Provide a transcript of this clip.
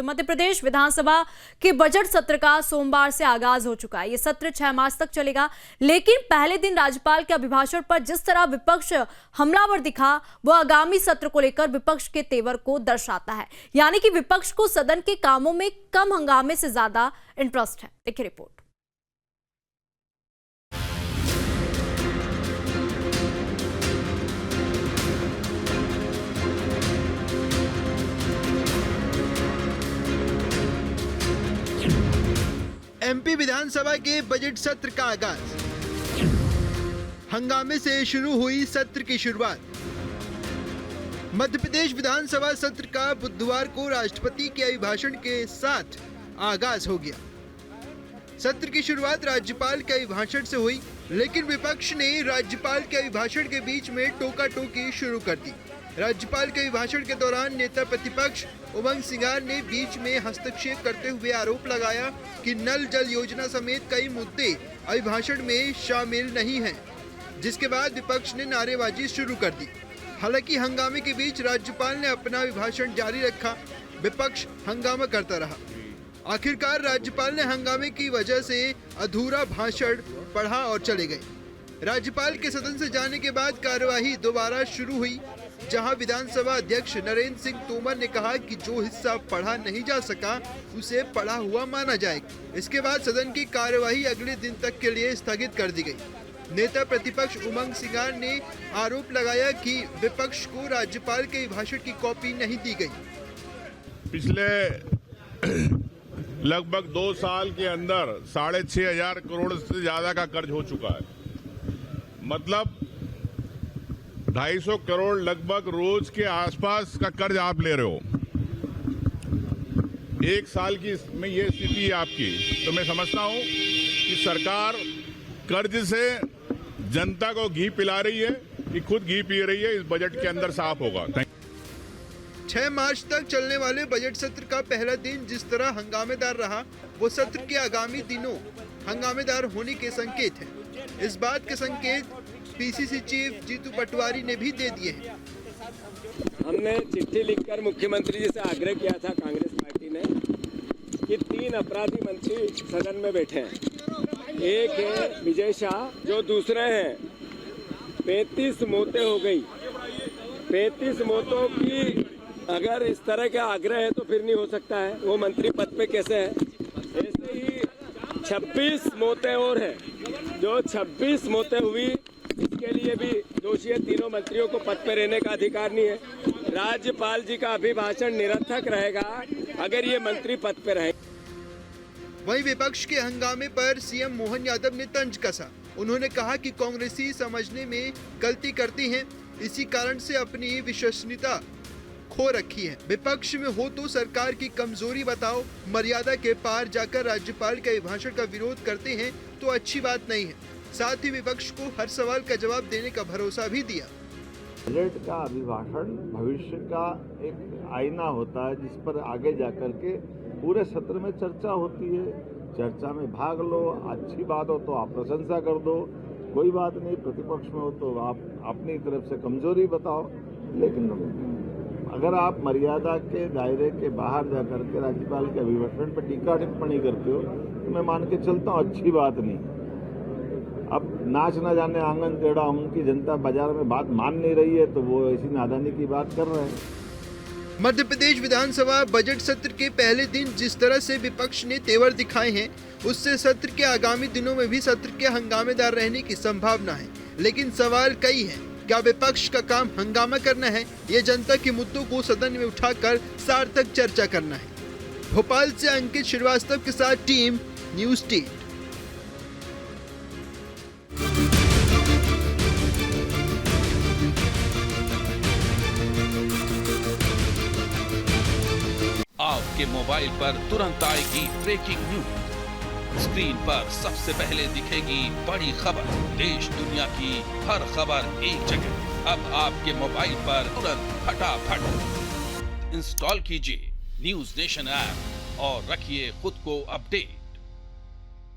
मध्य प्रदेश विधानसभा के बजट सत्र का सोमवार से आगाज हो चुका है। ये सत्र 6 मार्च तक चलेगा, लेकिन पहले दिन राज्यपाल के अभिभाषण पर जिस तरह विपक्ष हमलावर दिखा, वो आगामी सत्र को लेकर विपक्ष के तेवर को दर्शाता है। यानी कि विपक्ष को सदन के कामों में कम हंगामे से ज्यादा इंटरेस्ट है। देखिए रिपोर्ट। एमपी विधानसभा के बजट सत्र का आगाज। हंगामे से शुरू हुई सत्र की शुरुआत। मध्य प्रदेश विधानसभा सत्र का बुधवार को राष्ट्रपति के अभिभाषण के साथ आगाज हो गया। सत्र की शुरुआत राज्यपाल के अभिभाषण से हुई, लेकिन विपक्ष ने राज्यपाल के अभिभाषण के बीच में टोका-टोकी शुरू कर दी। राज्यपाल के अभिभाषण के दौरान नेता प्रतिपक्ष उमंग सिंगार ने बीच में हस्तक्षेप करते हुए आरोप लगाया कि नल जल योजना समेत कई मुद्दे अभिभाषण में शामिल नहीं हैं, जिसके बाद विपक्ष ने नारेबाजी शुरू कर दी। हालांकि हंगामे के बीच राज्यपाल ने अपना अभिभाषण जारी रखा, विपक्ष हंगामा करता रहा। आखिरकार राज्यपाल ने हंगामे की वजह से अधूरा भाषण पढ़ा और चले गए। राज्यपाल के सदन से जाने के बाद कार्यवाही दोबारा शुरू हुई, जहां विधानसभा अध्यक्ष नरेंद्र सिंह तोमर ने कहा कि जो हिस्सा पढ़ा नहीं जा सका उसे पढ़ा हुआ माना जाएगा। इसके बाद सदन की कार्यवाही अगले दिन तक के लिए स्थगित कर दी गई। नेता प्रतिपक्ष उमंग सिंगार ने आरोप लगाया कि विपक्ष को राज्यपाल के भाषण की कॉपी नहीं दी गई। पिछले लगभग 2 साल के अंदर 6,500 करोड़ से ज्यादा का कर्ज हो चुका है। मतलब 250 करोड़ लगभग रोज के आसपास का कर्ज आप ले रहे हो। 1 साल की में ये स्थिति है आपकी, तो मैं समझता हूं कि सरकार कर्ज से जनता को घी पिला रही है कि खुद घी पी रही है। इस बजट के अंदर साफ होगा। 6 मार्च तक चलने वाले बजट सत्र का पहला दिन जिस तरह हंगामेदार रहा, वो सत्र के आगामी दिनों हंगामेदार होने के संकेत हैं। इस बात के संकेत पीसीसी चीफ जीतू पटवारी ने भी दे दिए हैं। हमने चिट्ठी लिखकर मुख्यमंत्री जी से आग्रह किया था कांग्रेस पार्टी ने कि 3 अपराधी मंत्री सदन में बैठे हैं। एक है विजय शाह, जो दूसरे हैं 35 मौतें हो गई। 35 मौतों की अगर इस तरह का आग्रह है तो फिर नहीं हो सकता है, वो मंत्री पद पे कैसे है। ऐसे ही 26 मौतें और है, जो 26 मौतें हुई इसके लिए भी दोषी है। तीनों मंत्रियों को पद पर रहने का अधिकार नहीं है। राज्यपाल जी का अभिभाषण निरर्थक रहेगा अगर ये मंत्री पद पर रहे। वहीं विपक्ष के हंगामे पर सीएम मोहन यादव ने तंज कसा। उन्होंने कहा कि कांग्रेसी समझने में गलती करती हैं, इसी कारण से अपनी विश्वसनीयता खो रखी है। विपक्ष में हो तो सरकार की कमजोरी बताओ, मर्यादा के पार जाकर राज्यपाल के अभिभाषण का विरोध करते हैं तो अच्छी बात नहीं है। साथ ही विपक्ष को हर सवाल का जवाब देने का भरोसा भी दिया। बजट का अभिभाषण भविष्य का एक आईना होता है, जिस पर आगे जाकर के पूरे सत्र में चर्चा होती है। चर्चा में भाग लो, अच्छी बात हो तो आप प्रशंसा कर दो, कोई बात नहीं। प्रतिपक्ष में हो तो आप अपनी तरफ से कमजोरी बताओ, लेकिन अगर आप मर्यादा के दायरे के बाहर जाकर के राज्यपाल के अभिभाषण पर टीका टिप्पणी करते हो तो मैं मान के चलता हूँ अच्छी बात नहीं। अब नाच न जाने आंगन टेढ़ा, उनकी जनता बाजार में बात मान नहीं रही है तो वो ऐसी नादानी की बात कर रहे हैं। मध्य प्रदेश विधानसभा बजट सत्र के पहले दिन जिस तरह से विपक्ष ने तेवर दिखाए हैं, उससे सत्र के आगामी दिनों में भी सत्र के हंगामेदार रहने की संभावना है। लेकिन सवाल कई हैं। क्या विपक्ष का काम हंगामा करना है या जनता के मुद्दों को सदन में उठाकर सार्थक चर्चा करना है? भोपाल से अंकित श्रीवास्तव के साथ टीम न्यूज़ 8। आपके मोबाइल पर तुरंत आएगी ब्रेकिंग न्यूज। स्क्रीन पर सबसे पहले दिखेगी बड़ी खबर। देश दुनिया की हर खबर एक जगह। अब आपके मोबाइल पर तुरंत फटाफट इंस्टॉल कीजिए न्यूज़ नेशन ऐप और रखिए खुद को अपडेट।